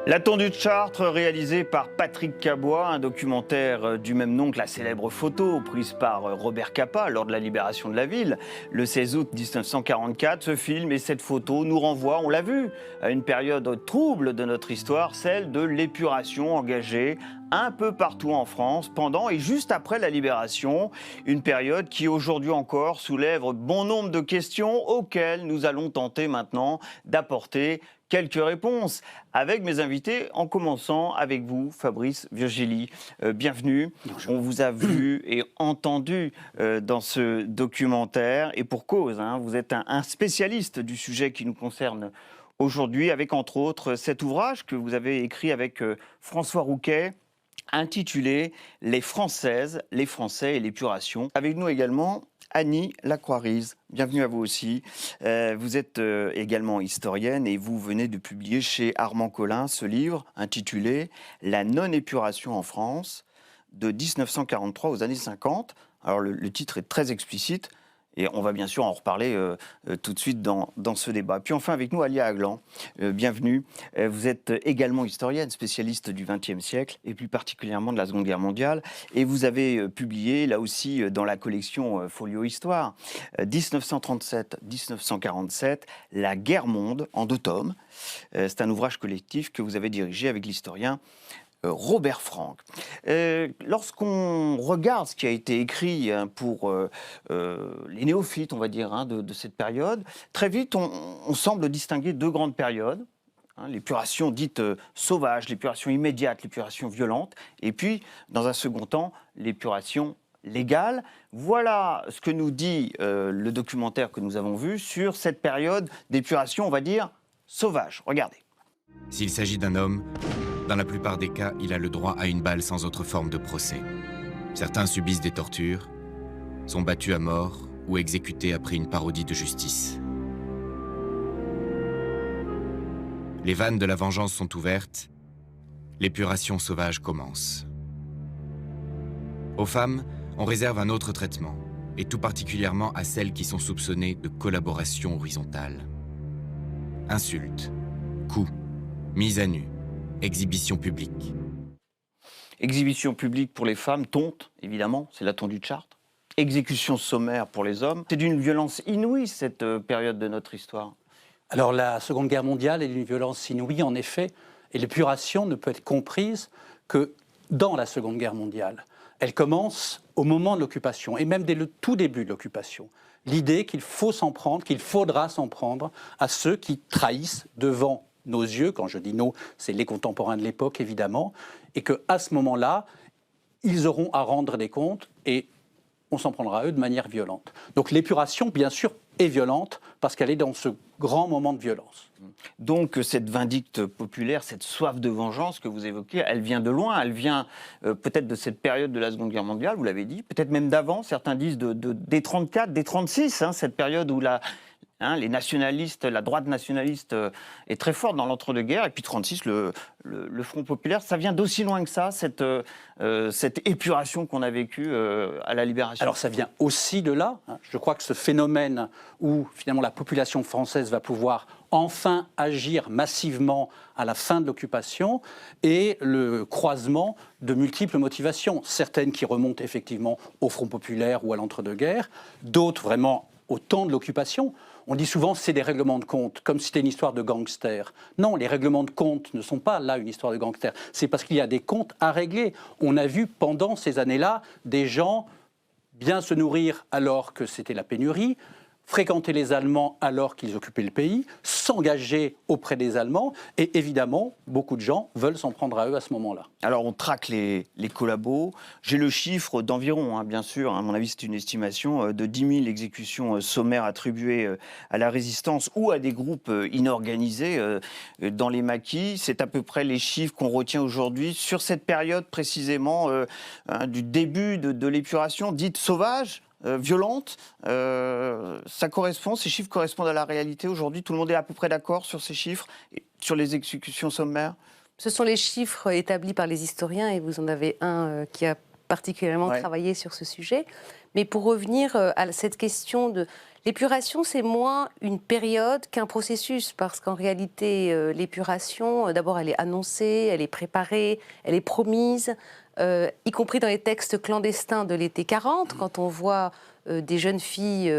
La Tondue de Chartres, réalisée par Patrick Cabois, un documentaire du même nom que la célèbre photo prise par Robert Capa lors de la libération de la ville, le 16 août 1944. Ce film et cette photo nous renvoient, on l'a vu, à une période trouble de notre histoire, celle de l'épuration engagée un peu partout en France, pendant et juste après la libération. Une période qui aujourd'hui encore soulève bon nombre de questions auxquelles nous allons tenter maintenant d'apporter quelques réponses avec mes invités, en commençant avec vous, Fabrice Virgili. Bienvenue. Bonjour. On vous a vu et entendu dans ce documentaire, et pour cause, hein, vous êtes un spécialiste du sujet qui nous concerne aujourd'hui, avec entre autres cet ouvrage que vous avez écrit avec François Rouquet, intitulé « Les Françaises, les Français et l'épuration ». Avec nous également Annie Lacroix-Rize. Bienvenue à vous aussi. Vous êtes également historienne et vous venez de publier chez Armand Collin ce livre intitulé « La non-épuration en France, de 1943 aux années 50 ». Alors le titre est très explicite. Et on va bien sûr en reparler tout de suite dans ce débat. Puis enfin avec nous, Alia Aglan, bienvenue. Vous êtes également historienne, spécialiste du XXe siècle, et plus particulièrement de la Seconde Guerre mondiale. Et vous avez publié, là aussi, dans la collection Folio Histoire, 1937-1947, La guerre monde, en 2 tomes. C'est un ouvrage collectif que vous avez dirigé avec l'historien Robert Frank. Lorsqu'on regarde ce qui a été écrit pour les néophytes, on va dire, de cette période, très vite, on semble distinguer 2 grandes périodes. L'épuration dite sauvage, l'épuration immédiate, l'épuration violente, et puis, dans un second temps, l'épuration légale. Voilà ce que nous dit le documentaire que nous avons vu sur cette période d'épuration, on va dire, sauvage. Regardez. S'il s'agit d'un homme, dans la plupart des cas, il a le droit à une balle sans autre forme de procès. Certains subissent des tortures, sont battus à mort ou exécutés après une parodie de justice. Les vannes de la vengeance sont ouvertes, l'épuration sauvage commence. Aux femmes, on réserve un autre traitement, et tout particulièrement à celles qui sont soupçonnées de collaboration horizontale. Insultes, coups, mise à nu, exhibition publique. Exhibition publique pour les femmes, tonte, évidemment, c'est la tondue de Chartres. Exécution sommaire pour les hommes. C'est d'une violence inouïe, cette période de notre histoire. Alors la Seconde Guerre mondiale est d'une violence inouïe, en effet, et l'épuration ne peut être comprise que dans la Seconde Guerre mondiale. Elle commence au moment de l'occupation, et même dès le tout début de l'occupation. L'idée qu'il faut s'en prendre, qu'il faudra s'en prendre à ceux qui trahissent devant nos yeux, quand je dis nous, c'est les contemporains de l'époque évidemment, et qu'à ce moment-là, ils auront à rendre des comptes et on s'en prendra à eux de manière violente. Donc l'épuration, bien sûr, est violente parce qu'elle est dans ce grand moment de violence. Donc cette vindicte populaire, cette soif de vengeance que vous évoquez, elle vient de loin, elle vient peut-être de cette période de la Seconde Guerre mondiale, vous l'avez dit, peut-être même d'avant, certains disent des 34, des 36, cette période où les nationalistes, la droite nationaliste est très forte dans l'entre-deux-guerres. Et puis 36, le Front populaire, ça vient d'aussi loin que ça, cette épuration qu'on a vécue à la Libération. Alors ça vient aussi de là. Je crois que ce phénomène où finalement la population française va pouvoir enfin agir massivement à la fin de l'occupation est le croisement de multiples motivations. Certaines qui remontent effectivement au Front populaire ou à l'entre-deux-guerres, d'autres vraiment au temps de l'occupation. On dit souvent c'est des règlements de compte, comme si c'était une histoire de gangsters. Non, les règlements de compte ne sont pas là une histoire de gangsters. C'est parce qu'il y a des comptes à régler. On a vu pendant ces années-là des gens bien se nourrir alors que c'était la pénurie, fréquenter les Allemands alors qu'ils occupaient le pays, s'engager auprès des Allemands, et évidemment, beaucoup de gens veulent s'en prendre à eux à ce moment-là. Alors on traque les collabos. J'ai le chiffre d'environ, bien sûr, à mon avis c'est une estimation, de 10 000 exécutions sommaires attribuées à la résistance ou à des groupes inorganisés dans les maquis. C'est à peu près les chiffres qu'on retient aujourd'hui sur cette période précisément du début de l'épuration dite sauvage. Violente, ça correspond, ces chiffres correspondent à la réalité aujourd'hui. Tout le monde est à peu près d'accord sur ces chiffres, sur les exécutions sommaires. Ce sont les chiffres établis par les historiens et vous en avez un qui a particulièrement travaillé sur ce sujet. Mais pour revenir à cette question de L'épuration, c'est moins une période qu'un processus, parce qu'en réalité, l'épuration, d'abord, elle est annoncée, elle est préparée, elle est promise, y compris dans les textes clandestins de l'été 40, quand on voit des jeunes filles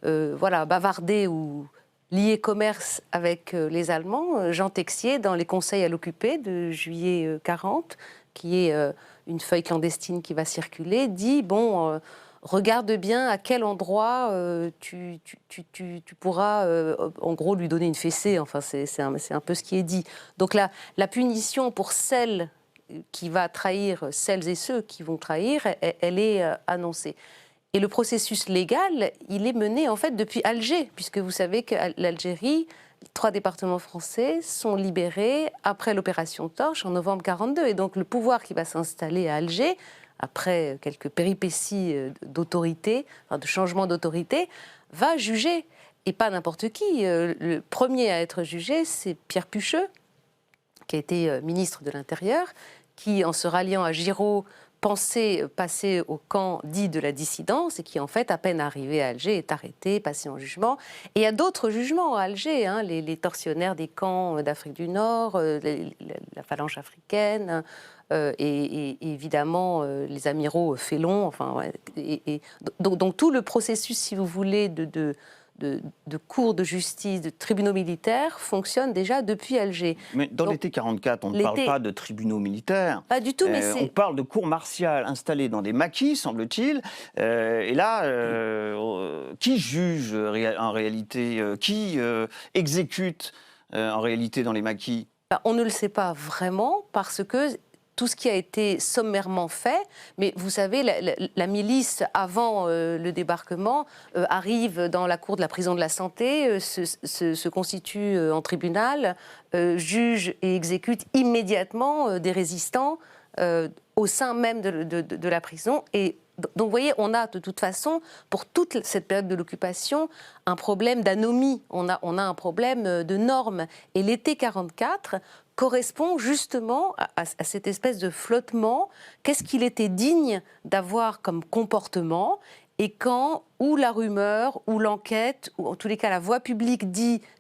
bavarder ou lier commerce avec les Allemands. Jean Texier, dans les conseils à l'occupé de juillet 40, qui est une feuille clandestine qui va circuler, dit, regarde bien à quel endroit tu pourras, en gros, lui donner une fessée. Enfin, c'est un peu ce qui est dit. Donc la punition pour celle qui va trahir, celles et ceux qui vont trahir, elle est annoncée. Et le processus légal, il est mené en fait depuis Alger, puisque vous savez que l'Algérie, 3 départements français sont libérés après l'opération Torche en novembre 42. Et donc le pouvoir qui va s'installer à Alger, après quelques péripéties d'autorité, de changement d'autorité, va juger. Et pas n'importe qui. Le premier à être jugé, c'est Pierre Pucheux, qui a été ministre de l'Intérieur, qui, en se ralliant à Giraud, pensait passer au camp dit de la dissidence et qui, en fait, à peine arrivé à Alger, est arrêté, passé en jugement. Et il y a d'autres jugements à Alger, les tortionnaires des camps d'Afrique du Nord, la phalange africaine, et évidemment les amiraux félons. Donc tout le processus, si vous voulez, de cours de justice, de tribunaux militaires fonctionne déjà depuis Alger. Mais dans l'été 44, on ne parle pas de tribunaux militaires. Pas du tout, mais on parle de cours martiales installées dans des maquis, semble-t-il. Et là, qui juge en réalité? Qui exécute en réalité dans les maquis? On ne le sait pas vraiment parce que tout ce qui a été sommairement fait, mais vous savez, la milice, avant le débarquement, arrive dans la cour de la prison de la Santé, se constitue en tribunal, juge et exécute immédiatement des résistants au sein même de la prison. Et donc, vous voyez, on a de toute façon, pour toute cette période de l'occupation, un problème d'anomie, on a un problème de normes. Et l'été 44 correspond justement à cette espèce de flottement. Qu'est-ce qu'il était digne d'avoir comme comportement? Et quand, ou la rumeur, ou l'enquête, ou en tous les cas la voix publique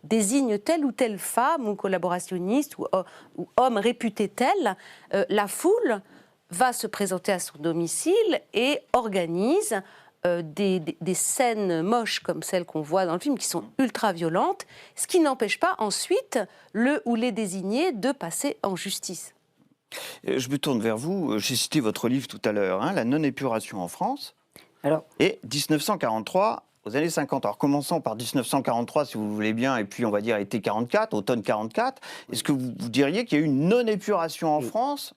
désigne telle ou telle femme, ou collaborationniste, ou homme réputé tel, la foule va se présenter à son domicile et organise des scènes moches comme celles qu'on voit dans le film, qui sont ultra violentes, ce qui n'empêche pas ensuite le ou les désignés de passer en justice. Je me tourne vers vous. J'ai cité votre livre tout à l'heure, La non-épuration en France. Et 1943 aux années 50. Alors commençons par 1943, si vous voulez bien, et puis on va dire été 44, automne 44. Est-ce que vous diriez qu'il y a eu une non-épuration en France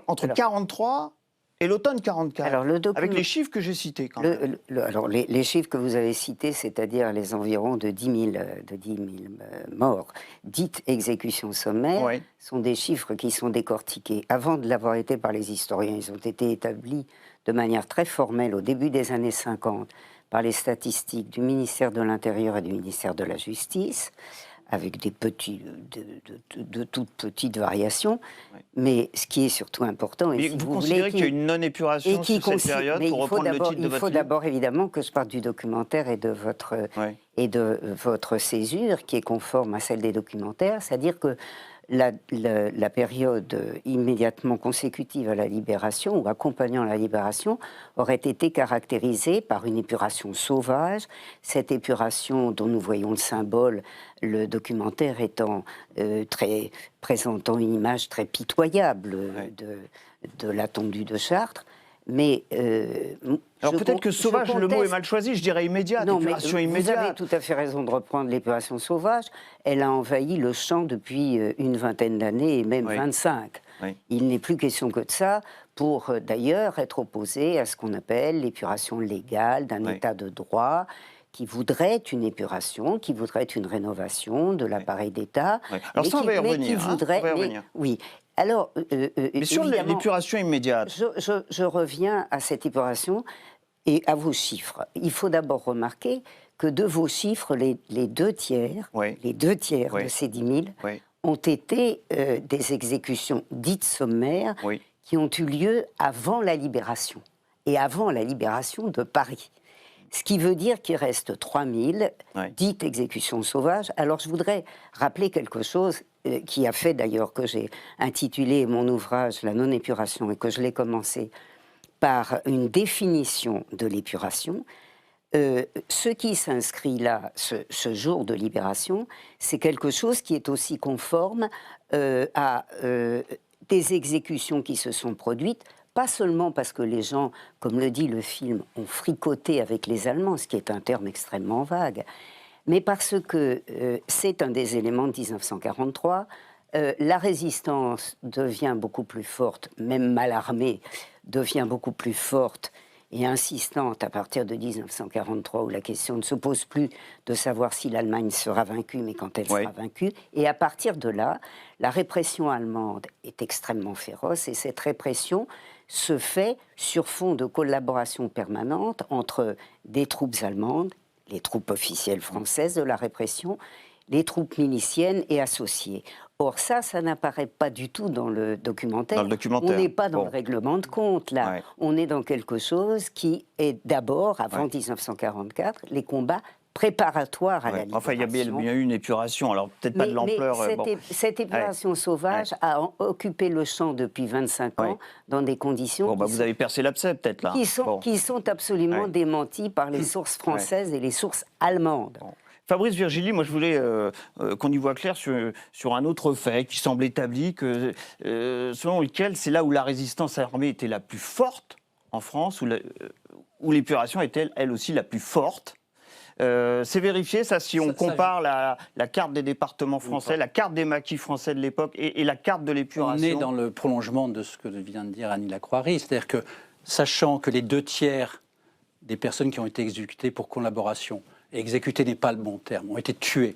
entre 43 et l'automone 44, avec les chiffres que j'ai cités quand même. Alors les chiffres que vous avez cités, c'est-à-dire les environs de 10 000 morts, dites exécutions sommaires, sont des chiffres qui sont décortiqués. Avant de l'avoir été par les historiens, ils ont été établis de manière très formelle au début des années 50 par les statistiques du ministère de l'Intérieur et du ministère de la Justice, avec des de toutes petites variations. Mais ce qui est surtout important... Mais si vous considérez qu'il y a une non-épuration sur cette période, pour reprendre le titre de votre livre? Il faut d'abord évidemment que je parte du documentaire et de votre césure, qui est conforme à celle des documentaires, c'est-à-dire que la période immédiatement consécutive à la libération ou accompagnant la libération aurait été caractérisée par une épuration sauvage. Cette épuration dont nous voyons le symbole, le documentaire étant présentant une image très pitoyable de la tondue de Chartres. Mais alors peut-être que sauvage, le mot est mal choisi, je dirais immédiat, l'épuration immédiate. Vous avez tout à fait raison de reprendre l'épuration sauvage. Elle a envahi le champ depuis une vingtaine d'années, et même 25. Il n'est plus question que de ça, pour d'ailleurs être opposé à ce qu'on appelle l'épuration légale d'un état de droit, qui voudrait une épuration, qui voudrait une rénovation de l'appareil d'État. Alors ça, on va y revenir. Oui. Alors, mais sur l'épuration immédiate, je reviens à cette épuration et à vos chiffres. Il faut d'abord remarquer que de vos chiffres, les deux tiers de ces 10 000 ont été des exécutions dites sommaires qui ont eu lieu avant la libération et avant la libération de Paris. Ce qui veut dire qu'il reste 3000 dites exécutions sauvages. Alors je voudrais rappeler quelque chose qui a fait d'ailleurs que j'ai intitulé mon ouvrage « La non-épuration » et que je l'ai commencé par une définition de l'épuration. Ce qui s'inscrit là, ce jour de libération, c'est quelque chose qui est aussi conforme à des exécutions qui se sont produites, pas seulement parce que les gens, comme le dit le film, ont fricoté avec les Allemands, ce qui est un terme extrêmement vague, mais parce que c'est un des éléments de 1943, la résistance devient beaucoup plus forte, même mal armée, devient beaucoup plus forte et insistante à partir de 1943, où la question ne se pose plus de savoir si l'Allemagne sera vaincue, mais quand elle sera vaincue. Et à partir de là, la répression allemande est extrêmement féroce, et cette répression se fait sur fond de collaboration permanente entre des troupes allemandes, les troupes officielles françaises de la répression, les troupes miliciennes et associées. Or ça n'apparaît pas du tout dans le documentaire. On n'est pas dans le règlement de compte, là. On est dans quelque chose qui est d'abord, avant 1944, les combats préparatoires à la libération. Enfin, il y a bien eu une épuration, alors peut-être pas de l'ampleur. Cette épuration sauvage a occupé le champ depuis 25 ans dans des conditions... vous avez percé l'abcès, peut-être, là. Qui sont absolument démenties par les sources françaises et les sources allemandes. Fabrice Virgili, moi je voulais qu'on y voit clair sur un autre fait qui semble établi, que, selon lequel c'est là où la résistance armée était la plus forte en France, où l'épuration était elle aussi la plus forte. C'est vérifié ça si on compare la carte des départements français, la carte des maquis français de l'époque et la carte de l'épuration. On est dans le prolongement de ce que vient de dire Annie Lacroix-Ry, c'est-à-dire que, sachant que les 2/3 des personnes qui ont été exécutées pour collaboration, exécutés n'est pas le bon terme, ont été tués,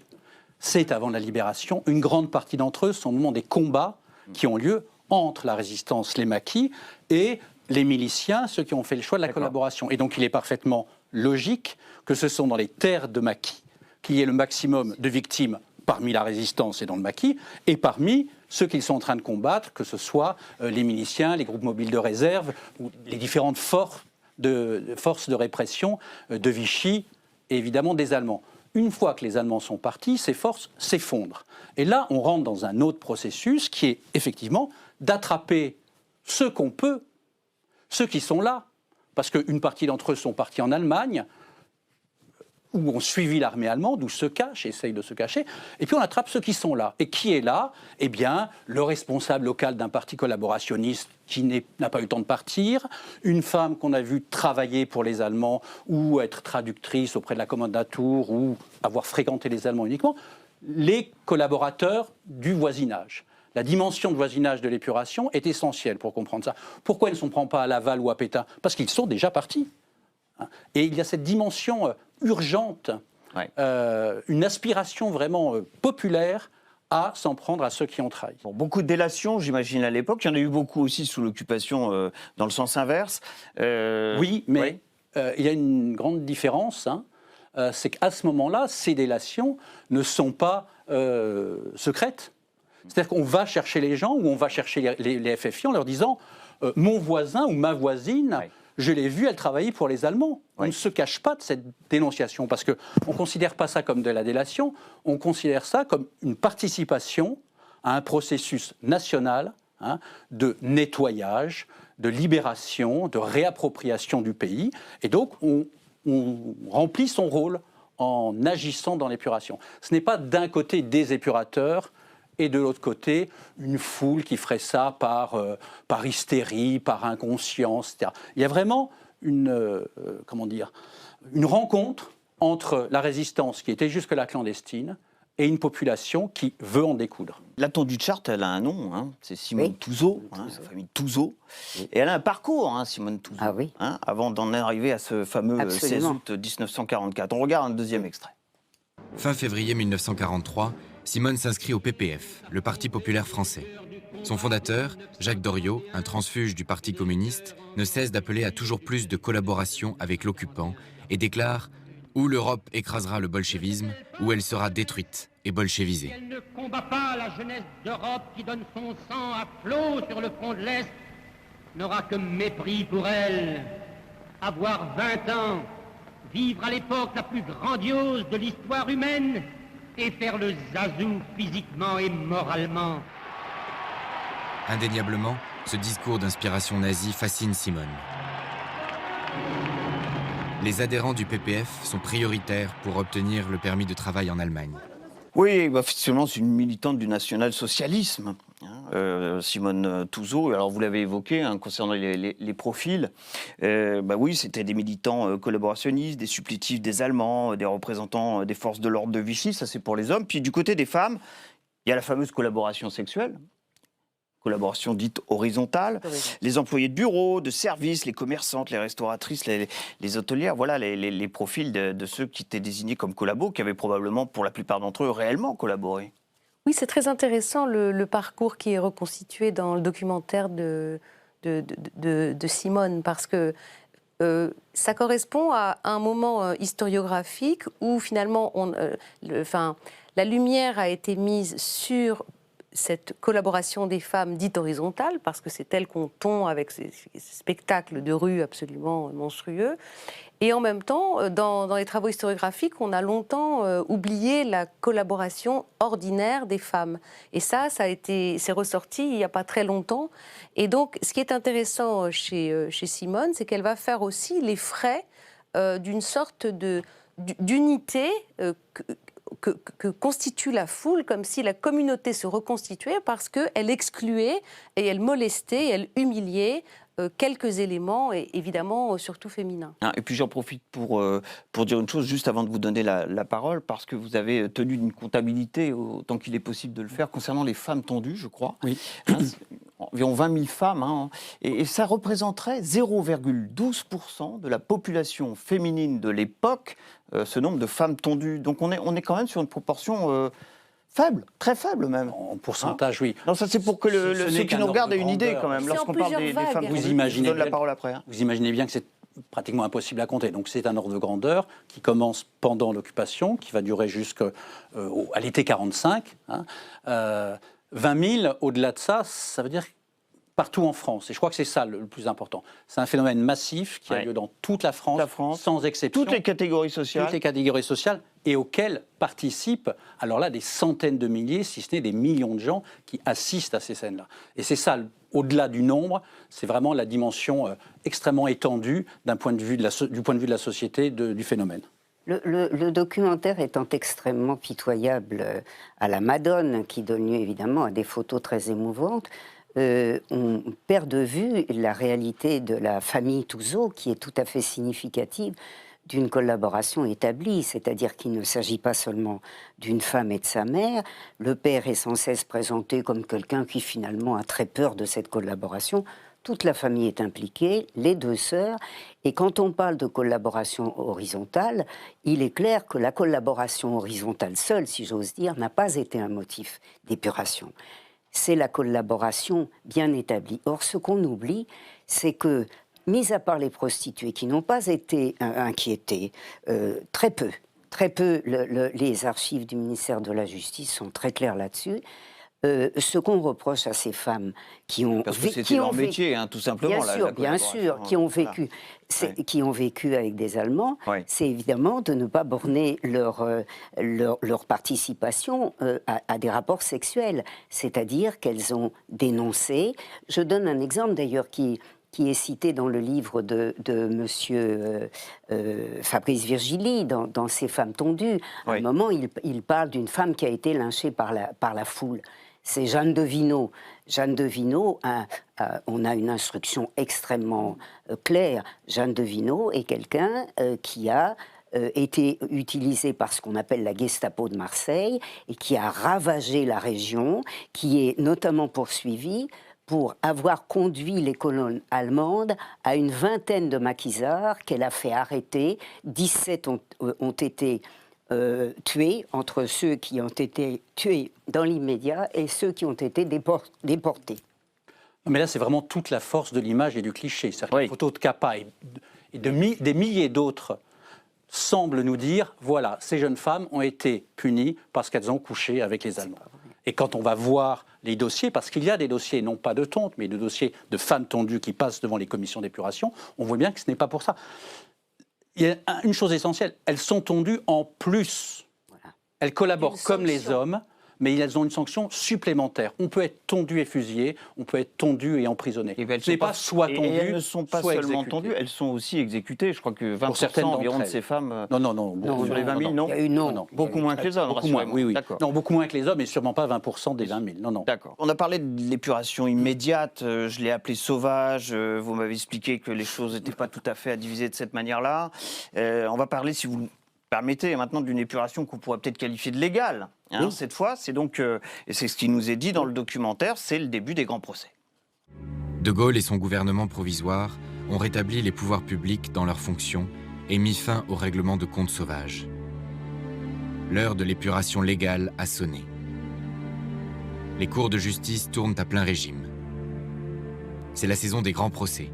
c'est avant la libération. Une grande partie d'entre eux sont au moment des combats qui ont lieu entre la résistance, les maquis, et les miliciens, ceux qui ont fait le choix de la collaboration. Et donc il est parfaitement logique que ce sont dans les terres de maquis qu'il y ait le maximum de victimes parmi la résistance et dans le maquis, et parmi ceux qu'ils sont en train de combattre, que ce soit les miliciens, les groupes mobiles de réserve, ou les différentes forces de répression de Vichy, et évidemment des Allemands. Une fois que les Allemands sont partis, ces forces s'effondrent. Et là, on rentre dans un autre processus qui est effectivement d'attraper ceux qu'on peut, ceux qui sont là, parce qu'une partie d'entre eux sont partis en Allemagne, où ont suivi l'armée allemande, où se cachent, essayent de se cacher, et puis on attrape ceux qui sont là. Et qui est là? Eh bien, le responsable local d'un parti collaborationniste qui n'a pas eu le temps de partir, une femme qu'on a vue travailler pour les Allemands, ou être traductrice auprès de la Kommandantur, ou avoir fréquenté les Allemands uniquement, les collaborateurs du voisinage. La dimension de voisinage de l'épuration est essentielle pour comprendre ça. Pourquoi ils ne s'en prennent pas à Laval ou à Pétain? Parce qu'ils sont déjà partis. Et il y a cette dimension urgente, une aspiration vraiment populaire à s'en prendre à ceux qui ont trahi. Bon, beaucoup de délations, j'imagine, à l'époque. Il y en a eu beaucoup aussi sous l'occupation dans le sens inverse. Oui, mais il y a une grande différence. C'est qu'à ce moment-là, ces délations ne sont pas secrètes. C'est-à-dire qu'on va chercher les gens, ou on va chercher les FFI en leur disant « mon voisin ou ma voisine », je l'ai vue, elle travaillait pour les Allemands. On ne se cache pas de cette dénonciation, parce qu'on ne considère pas ça comme de la délation, on considère ça comme une participation à un processus national de nettoyage, de libération, de réappropriation du pays. Et donc, on remplit son rôle en agissant dans l'épuration. Ce n'est pas d'un côté des épurateurs, et de l'autre côté, une foule qui ferait ça par hystérie, par inconscience, etc. Il y a vraiment une rencontre entre la résistance qui était jusque-là clandestine et une population qui veut en découdre. La Tondu-de-Chartres, elle a un nom, c'est Simone Touzeau, la famille Touzeau. Et elle a un parcours, Simone Touzeau, avant d'en arriver à ce fameux 16 août 1944. On regarde un deuxième extrait. Fin février 1943, Simone s'inscrit au PPF, le Parti populaire français. Son fondateur, Jacques Doriot, un transfuge du Parti communiste, ne cesse d'appeler à toujours plus de collaboration avec l'occupant et déclare « Ou l'Europe écrasera le bolchevisme, ou elle sera détruite et bolchevisée. » Elle ne combat pas la jeunesse d'Europe qui donne son sang à flot sur le front de l'Est, n'aura que mépris pour elle. Avoir 20 ans vivre à l'époque la plus grandiose de l'histoire humaine et faire le zazou physiquement et moralement. Indéniablement, ce discours d'inspiration nazie fascine Simone. Les adhérents du PPF sont prioritaires pour obtenir le permis de travail en Allemagne. Oui, bah, effectivement, c'est une militante du national-socialisme, Simone Touzeau. Alors, vous l'avez évoqué, hein, concernant les profils. Oui, c'était des militants collaborationnistes, des supplétifs des Allemands, des représentants des forces de l'ordre de Vichy, ça c'est pour les hommes. Puis du côté des femmes, il y a la fameuse collaboration sexuelle. Collaboration dite horizontale, les employés de bureau, de service, les commerçantes, les restauratrices, les hôtelières, voilà les profils de ceux qui étaient désignés comme collabos, qui avaient probablement, pour la plupart d'entre eux, réellement collaboré. Oui, c'est très intéressant le parcours qui est reconstitué dans le documentaire de Simone, parce que ça correspond à un moment historiographique où finalement la lumière a été mise sur cette collaboration des femmes dite horizontale, parce que c'est elle qu'on tond avec ces spectacles de rue absolument monstrueux. Et en même temps, dans les travaux historiographiques, on a longtemps oublié la collaboration ordinaire des femmes. Et c'est ressorti il n'y a pas très longtemps. Et donc, ce qui est intéressant chez Simone, c'est qu'elle va faire aussi les frais d'une sorte d'unité que constitue la foule, comme si la communauté se reconstituait, parce qu'elle excluait et elle molestait, elle humiliait quelques éléments, et évidemment surtout féminins. Et puis j'en profite pour dire une chose, juste avant de vous donner la parole, parce que vous avez tenu une comptabilité, autant qu'il est possible de le faire, concernant les femmes tondues, je crois. Oui. Environ 20 000 femmes, hein, et ça représenterait 0,12% de la population féminine de l'époque, ce nombre de femmes tondues. Donc on est quand même sur une proportion faible, très faible même. En pourcentage, oui. Non, ça c'est pour que ceux qui nous regardent aient une idée quand même, lorsqu'on parle des femmes tondues. Je donne la parole après. Hein. Vous imaginez bien que c'est pratiquement impossible à compter. Donc c'est un ordre de grandeur qui commence pendant l'occupation, qui va durer jusqu'à l'été 45. 20 000, au-delà de ça, ça veut dire partout en France. Et je crois que c'est ça le plus important. C'est un phénomène massif qui a lieu dans toute la France, sans exception. Toutes les catégories sociales. Toutes les catégories sociales, et auxquelles participent, alors là, des centaines de milliers, si ce n'est des millions de gens qui assistent à ces scènes-là. Et c'est ça, au-delà du nombre, c'est vraiment la dimension extrêmement étendue du point de vue de la société du phénomène. Le documentaire étant extrêmement pitoyable à la Madone, qui donne lieu évidemment à des photos très émouvantes, on perd de vue la réalité de la famille Touzeau, qui est tout à fait significative d'une collaboration établie, c'est-à-dire qu'il ne s'agit pas seulement d'une femme et de sa mère. Le père est sans cesse présenté comme quelqu'un qui finalement a très peur de cette collaboration. Toute la famille est impliquée, les deux sœurs. Et quand on parle de collaboration horizontale, il est clair que la collaboration horizontale seule, si j'ose dire, n'a pas été un motif d'épuration. C'est la collaboration bien établie. Or, ce qu'on oublie, c'est que, mis à part les prostituées qui n'ont pas été inquiétées, très peu, les archives du ministère de la Justice sont très claires là-dessus. Ce qu'on reproche à ces femmes qui ont parce que c'était leur métier, hein, tout simplement. Bien sûr, qui ont vécu avec des Allemands, c'est évidemment de ne pas borner leur participation à des rapports sexuels, c'est-à-dire qu'elles ont dénoncé. Je donne un exemple d'ailleurs qui est cité dans le livre de monsieur Fabrice Virgili, dans Ces femmes tondues. À un moment, il parle d'une femme qui a été lynchée par la foule. C'est Jeanne de Vinot. Jeanne de Vinot, on a une instruction extrêmement claire. Jeanne de Vinot est quelqu'un qui a été utilisé par ce qu'on appelle la Gestapo de Marseille et qui a ravagé la région, qui est notamment poursuivi pour avoir conduit les colonnes allemandes à une vingtaine de maquisards qu'elle a fait arrêter. 17 ont été tués, entre ceux qui ont été tués dans l'immédiat et ceux qui ont été déportés. Mais là, c'est vraiment toute la force de l'image et du cliché. C'est-à-dire que les photos de Capa et des milliers d'autres semblent nous dire, voilà, ces jeunes femmes ont été punies parce qu'elles ont couché avec les Allemands. Et quand on va voir les dossiers, parce qu'il y a des dossiers, non pas de tontes, mais de dossiers de femmes tondues qui passent devant les commissions d'épuration, on voit bien que ce n'est pas pour ça. il y a une chose essentielle, elles sont tondues en plus. Voilà. Elles collaborent Une comme les sanction. hommes, mais elles ont une sanction supplémentaire. On peut être tondu et fusillé, on peut être tondu et emprisonné. Et elles Ce n'est sont pas soit et tondu, elles ne sont pas soit seulement exécuté. tendues, elles sont aussi exécutées. Je crois que 20% certaines d'entre environ de elles. ces femmes, Non, sur les 20 000, non. Il y a eu non. Non, Beaucoup moins que les hommes, Beaucoup moins, rassurez-moi. oui, oui. D'accord. Non, beaucoup moins que les hommes, et sûrement pas 20% des 20 000. Non, non. D'accord. On a parlé de l'épuration immédiate, je l'ai appelée sauvage, vous m'avez expliqué que les choses n'étaient pas tout à fait à diviser de cette manière-là. On va parler, si vous le permettez, maintenant d'une épuration qu'on pourrait peut-être qualifier de légale. Oui. Cette fois, c'est donc, et c'est ce qui nous est dit dans le documentaire, c'est le début des grands procès. De Gaulle et son gouvernement provisoire ont rétabli les pouvoirs publics dans leurs fonctions et mis fin au règlement de comptes sauvages. L'heure de l'épuration légale a sonné. Les cours de justice tournent à plein régime. C'est la saison des grands procès.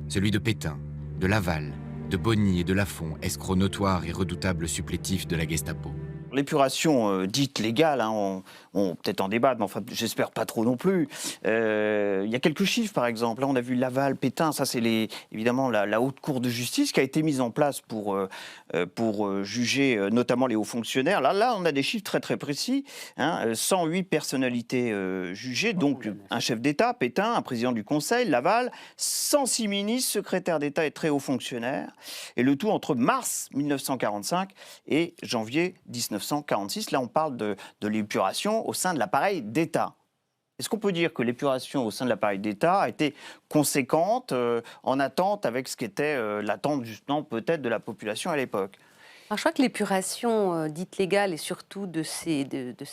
Celui de Pétain, de Laval, de Bonny et de Lafont, escrocs notoires et redoutables supplétifs de la Gestapo. L'épuration dite légale, on peut-être en débattre, mais enfin, j'espère pas trop non plus. Il y a quelques chiffres, par exemple. Là, on a vu Laval, Pétain, ça c'est évidemment la haute cour de justice qui a été mise en place pour juger notamment les hauts fonctionnaires. Là, on a des chiffres très très précis. 108 personnalités jugées, donc un chef d'État, Pétain, un président du Conseil, Laval, 106 ministres, secrétaires d'État et très hauts fonctionnaires. Et le tout entre mars 1945 et janvier 1946. Là, on parle de l'épuration au sein de l'appareil d'État. Est-ce qu'on peut dire que l'épuration au sein de l'appareil d'État a été conséquente, en attente avec ce qu'était l'attente justement peut-être de la population à l'époque? Alors, je crois que l'épuration dite légale, et surtout de ces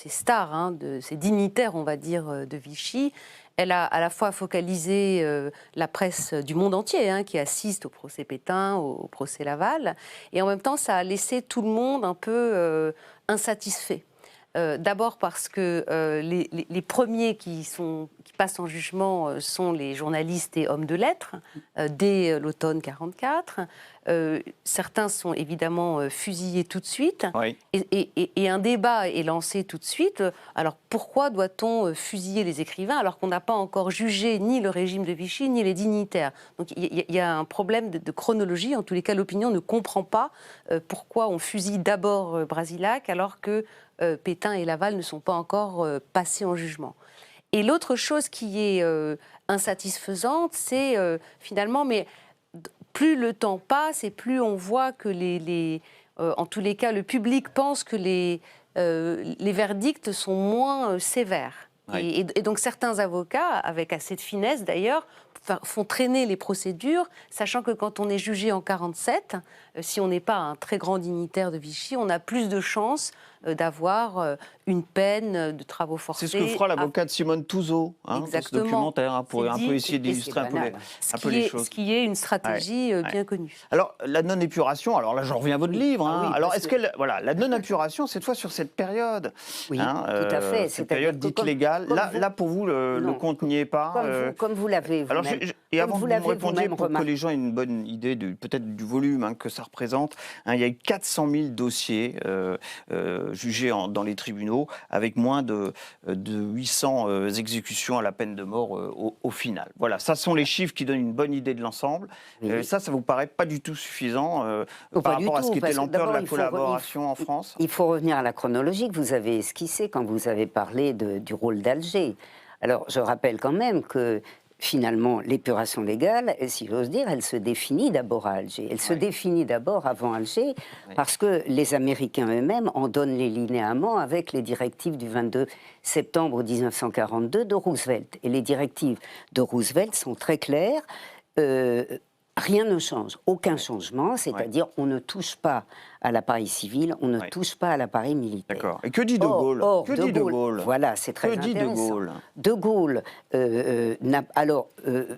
stars, de ces dignitaires, on va dire, de Vichy, elle a à la fois focalisé la presse du monde entier, qui assiste au procès Pétain, au procès Laval, et en même temps, ça a laissé tout le monde un peu insatisfait. D'abord parce que les premiers qui passent en jugement sont les journalistes et hommes de lettres dès l'automne 1944. Certains sont évidemment fusillés tout de suite. Oui. Et un débat est lancé tout de suite. Alors pourquoi doit-on fusiller les écrivains alors qu'on n'a pas encore jugé ni le régime de Vichy ni les dignitaires? Donc il y a un problème de chronologie. En tous les cas, l'opinion ne comprend pas pourquoi on fusille d'abord Brasillac alors que Pétain et Laval ne sont pas encore passés en jugement. Et l'autre chose qui est insatisfaisante, c'est finalement, mais plus le temps passe et plus on voit que en tous les cas, le public pense que les verdicts sont moins sévères. Oui. Et donc certains avocats, avec assez de finesse d'ailleurs, font traîner les procédures, sachant que quand on est jugé en 1947, si on n'est pas un très grand dignitaire de Vichy, on a plus de chances d'avoir une peine de travaux forcés. C'est ce que fera l'avocat de Simone Touzeau dans ce documentaire, pour un peu essayer d'illustrer un peu les choses. Ce qui est une stratégie bien connue. Alors, la non-épuration, alors là, j'en reviens à votre livre. oui, alors, parce est-ce que la non-épuration, cette fois sur cette période, Oui, tout à fait. cette période dite légale, là, pour vous, le compte n'y est pas. Comme vous l'avez vous-même. Et avant que vous me répondiez, vous-même pour que remarqué. les gens aient une bonne idée peut-être du volume que ça représente, il y a eu 400 000 dossiers jugés dans les tribunaux, avec moins de 800 exécutions à la peine de mort au final. Voilà, ça sont les chiffres qui donnent une bonne idée de l'ensemble. Oui. Ça vous paraît pas du tout suffisant Pas par du rapport à tout, ce qu'était parce que l'ampleur de la d'abord, collaboration en France? Il faut revenir à la chronologie que vous avez esquissée quand vous avez parlé du rôle d'Alger. Alors, je rappelle quand même que finalement, l'épuration légale, si j'ose dire, elle se définit d'abord à Alger. Elle se définit d'abord avant Alger, parce que les Américains eux-mêmes en donnent les linéaments avec les directives du 22 septembre 1942 de Roosevelt. Et les directives de Roosevelt sont très claires. Rien ne change, aucun changement, c'est-à-dire on ne touche pas à l'appareil civil, on ne touche pas à l'appareil militaire. D'accord. Et que dit De Gaulle? Que dit De Gaulle? Voilà, c'est très intéressant. Que dit De Gaulle? De Gaulle,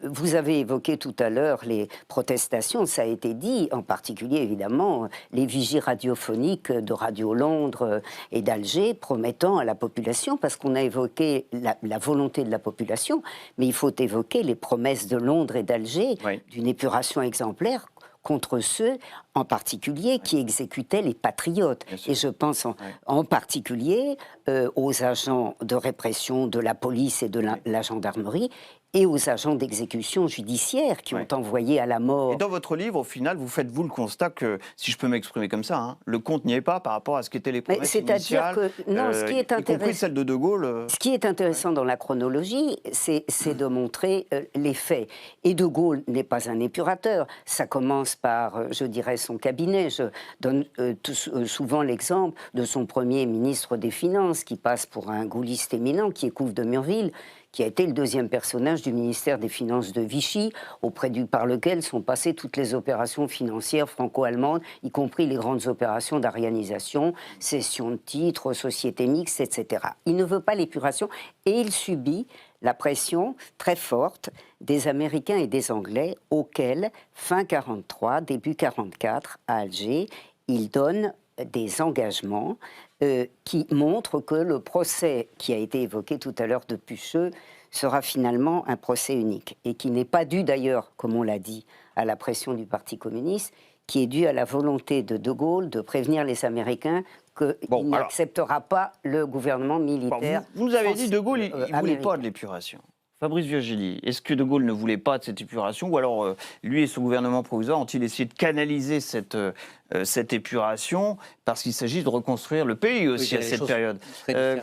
vous avez évoqué tout à l'heure les protestations, ça a été dit, en particulier évidemment les vigies radiophoniques de Radio Londres et d'Alger promettant à la population, parce qu'on a évoqué la volonté de la population, mais il faut évoquer les promesses de Londres et d'Alger d'une épuration exemplaire contre ceux, en particulier, qui exécutaient les patriotes. Et je pense en particulier aux agents de répression de la police et de la gendarmerie, et aux agents d'exécution judiciaire qui ont envoyé à la mort. Et dans votre livre, au final, vous faites, vous, le constat que, si je peux m'exprimer comme ça, hein, le compte n'y est pas par rapport à ce qu'étaient les promesses initiales. C'est-à-dire que, non, ce qui est y compris celle de De Gaulle. Ce qui est intéressant dans la chronologie, c'est de montrer les faits. Et De Gaulle n'est pas un épurateur. Ça commence par, je dirais, son cabinet. Je donne souvent l'exemple de son premier ministre des Finances, qui passe pour un gaulliste éminent, qui est Couve de Murville, qui a été le deuxième personnage du ministère des Finances de Vichy, par lequel sont passées toutes les opérations financières franco-allemandes, y compris les grandes opérations d'arianisation, cession de titres, sociétés mixtes, etc. Il ne veut pas l'épuration et il subit la pression très forte des Américains et des Anglais, auxquels, fin 1943, début 1944, à Alger, il donne des engagements qui montrent que le procès qui a été évoqué tout à l'heure de Pucheux sera finalement un procès unique et qui n'est pas dû d'ailleurs, comme on l'a dit, à la pression du Parti communiste, qui est dû à la volonté de De Gaulle de prévenir les Américains qu'il n'acceptera pas le gouvernement militaire. Vous nous avez dit De Gaulle, il ne voulait pas de l'épuration. Fabrice Virgili, est-ce que De Gaulle ne voulait pas de cette épuration, ou alors lui et son gouvernement provisoire ont-ils essayé de canaliser cette épuration parce qu'il s'agit de reconstruire le pays aussi à cette période?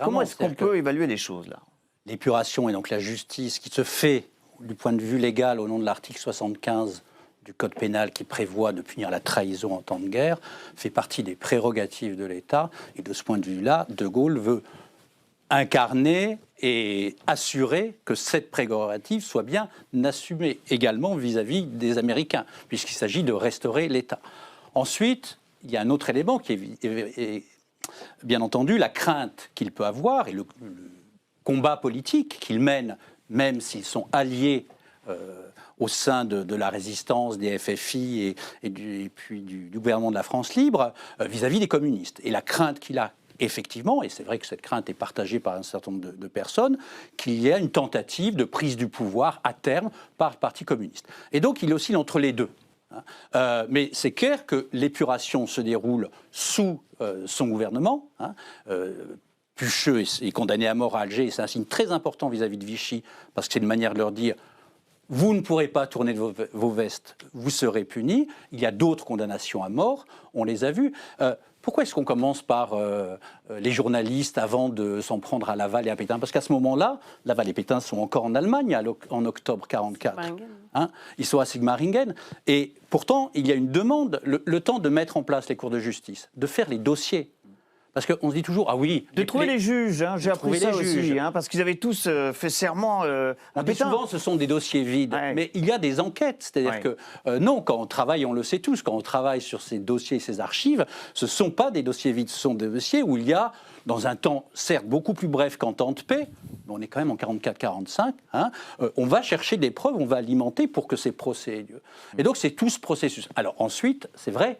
Comment est-ce qu'on peut évaluer les choses là? L'épuration et donc la justice qui se fait du point de vue légal au nom de l'article 75 du Code pénal qui prévoit de punir la trahison en temps de guerre fait partie des prérogatives de l'État, et de ce point de vue-là, De Gaulle veut incarner et assurer que cette prérogative soit bien assumée également vis-à-vis des Américains, puisqu'il s'agit de restaurer l'État. Ensuite, il y a un autre élément qui est bien entendu la crainte qu'il peut avoir et le combat politique qu'il mène, même s'ils sont alliés au sein de la résistance, des FFI et puis du gouvernement de la France libre, vis-à-vis des communistes. Et la crainte qu'il a, effectivement, et c'est vrai que cette crainte est partagée par un certain nombre de personnes, qu'il y ait une tentative de prise du pouvoir à terme par le Parti communiste. Et donc il oscille entre les deux. Mais c'est clair que l'épuration se déroule sous son gouvernement. Pucheux est condamné à mort à Alger, et c'est un signe très important vis-à-vis de Vichy, parce que c'est une manière de leur dire: vous ne pourrez pas tourner vos vestes, vous serez punis. Il y a d'autres condamnations à mort, on les a vues. Pourquoi est-ce qu'on commence par les journalistes avant de s'en prendre à Laval et à Pétain? Parce qu'à ce moment-là, Laval et Pétain sont encore en Allemagne en octobre 1944. Ils sont à Sigmaringen. Et pourtant, il y a une demande, le temps de mettre en place les cours de justice, de faire les dossiers. Parce qu'on se dit toujours, ah oui... De trouver les juges, hein, j'ai appris ça aussi, hein, parce qu'ils avaient tous fait serment à Pétain. Souvent, ce sont des dossiers vides, mais il y a des enquêtes. C'est-à-dire que, non, quand on travaille, on le sait tous, quand on travaille sur ces dossiers, ces archives, ce ne sont pas des dossiers vides, ce sont des dossiers où il y a, dans un temps, certes, beaucoup plus bref qu'en temps de paix, mais on est quand même en 44-45, on va chercher des preuves, on va alimenter pour que ces procès aient lieu. Et donc, c'est tout ce processus. Alors ensuite, c'est vrai,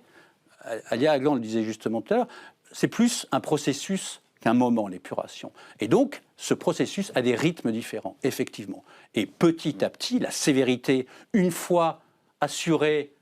Alia Aglan le disait justement tout à l'heure, c'est plus un processus qu'un moment, l'épuration. Et donc, ce processus a des rythmes différents, effectivement. Et petit à petit, la sévérité, une fois assurée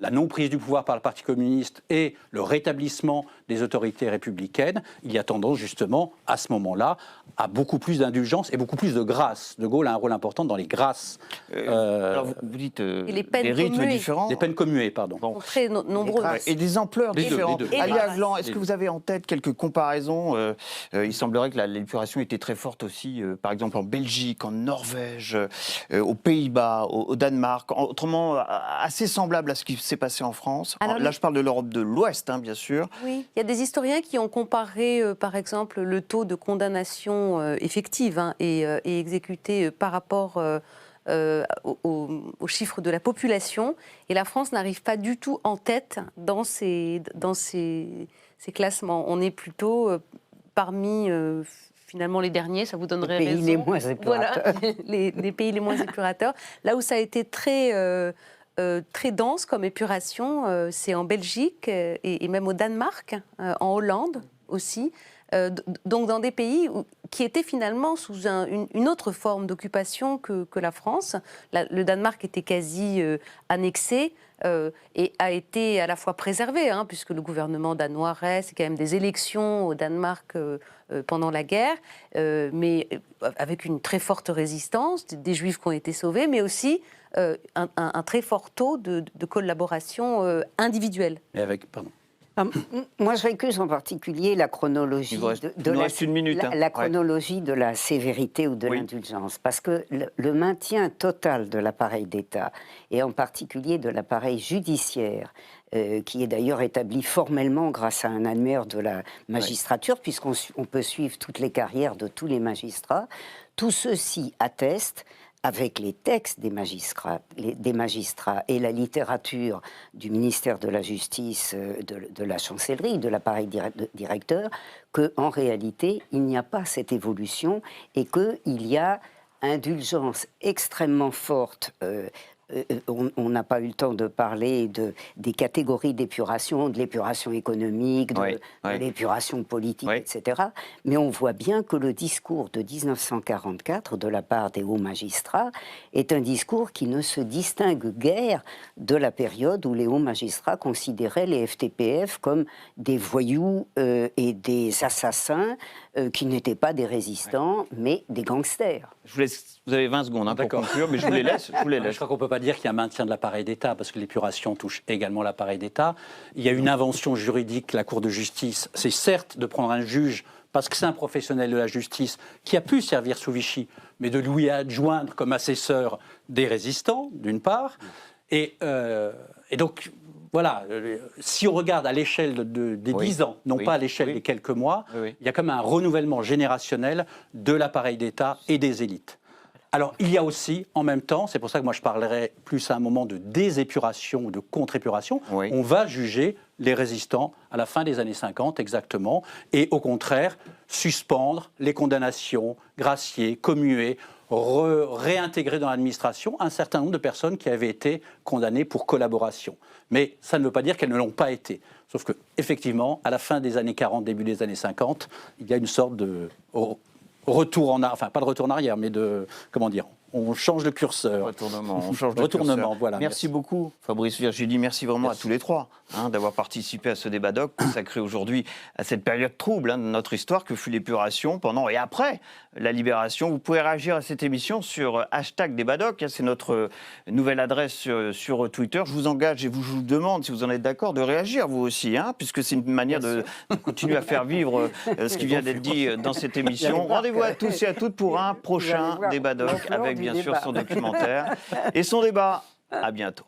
la non-prise du pouvoir par le Parti communiste et le rétablissement des autorités républicaines, il y a tendance justement, à ce moment-là, à beaucoup plus d'indulgence et beaucoup plus de grâce. De Gaulle a un rôle important dans les grâces. Alors vous dites les peines des rythmes commuées. différents. Des peines commuées, pardon. Sont très nombreuses. Et des ampleurs différentes. Alia Aglan, est-ce Les que vous avez en tête quelques comparaisons? Il semblerait que l'épuration était très forte aussi, par exemple en Belgique, en Norvège, aux Pays-Bas, au Danemark, autrement assez semblable à ce qui s'est passé en France. Alors, là, je parle de l'Europe de l'Ouest, hein, bien sûr. Oui, il y a des historiens qui ont comparé, par exemple, le taux de condamnation effective et exécutée par rapport aux chiffres de la population. Et la France n'arrive pas du tout en tête dans ces classements. On est plutôt parmi... finalement, les derniers, ça vous donnerait raison. Les pays les moins épurateurs. Voilà, les pays les moins épurateurs. Là où ça a été très dense comme épuration, c'est en Belgique et même au Danemark, en Hollande aussi. Donc dans des pays qui était finalement sous une autre forme d'occupation que la France. Le Danemark était quasi annexé et a été à la fois préservé, puisque le gouvernement danois reste, il y a quand même des élections au Danemark pendant la guerre, mais avec une très forte résistance, des Juifs qui ont été sauvés, mais aussi un très fort taux de collaboration individuelle. Mais avec, pardon. Moi, je récuse en particulier la chronologie la chronologie de la sévérité ou de l'indulgence, parce que le maintien total de l'appareil d'État, et en particulier de l'appareil judiciaire, qui est d'ailleurs établi formellement grâce à un annuaire de la magistrature, puisqu'on peut suivre toutes les carrières de tous les magistrats, tout ceci atteste, avec les textes des magistrats et la littérature du ministère de la Justice, de la chancellerie, de l'appareil directeur, qu'en réalité, il n'y a pas cette évolution et qu'il y a indulgence extrêmement forte. On n'a pas eu le temps de parler des catégories d'épuration, de l'épuration économique, de l'épuration politique, etc. Mais on voit bien que le discours de 1944, de la part des hauts magistrats, est un discours qui ne se distingue guère de la période où les hauts magistrats considéraient les FTPF comme des voyous et des assassins qui n'étaient pas des résistants, mais des gangsters. Je vous laisse, vous avez 20 secondes pour conclure, mais je vous les laisse. Je crois qu'on ne peut pas dire qu'il y a un maintien de l'appareil d'État, parce que l'épuration touche également l'appareil d'État. Il y a une invention juridique, la Cour de justice, c'est certes de prendre un juge, parce que c'est un professionnel de la justice, qui a pu servir sous Vichy, mais de lui adjoindre comme assesseur des résistants, d'une part. Et donc, voilà, si on regarde à l'échelle des 10 ans, non pas à l'échelle des quelques mois, il y a comme un renouvellement générationnel de l'appareil d'État et des élites. Alors, il y a aussi, en même temps, c'est pour ça que moi je parlerai plus à un moment de désépuration ou de contre-épuration, on va juger les résistants à la fin des années 50 exactement, et au contraire, suspendre les condamnations, gracier, commuer, réintégrer dans l'administration un certain nombre de personnes qui avaient été condamnées pour collaboration. Mais ça ne veut pas dire qu'elles ne l'ont pas été. Sauf qu'effectivement, à la fin des années 40, début des années 50, il y a une sorte de retour en arrière, enfin pas de retour en arrière, mais de, comment dire, on change de curseur. On change de curseur. Voilà. Merci beaucoup, Fabrice, Virginie. Merci vraiment à tous les trois d'avoir participé à ce débat doc consacré aujourd'hui à cette période trouble de notre histoire que fut l'épuration pendant et après la libération. Vous pouvez réagir à cette émission sur #débatdoc. C'est notre nouvelle adresse sur Twitter. Je vous engage et je vous demande, si vous en êtes d'accord, de réagir vous aussi, puisque c'est une manière de continuer à faire vivre ce qui vient d'être dit dans cette émission. Rendez-vous à tous et à toutes pour un prochain débat doc avec bien sûr son documentaire et son débat. À bientôt.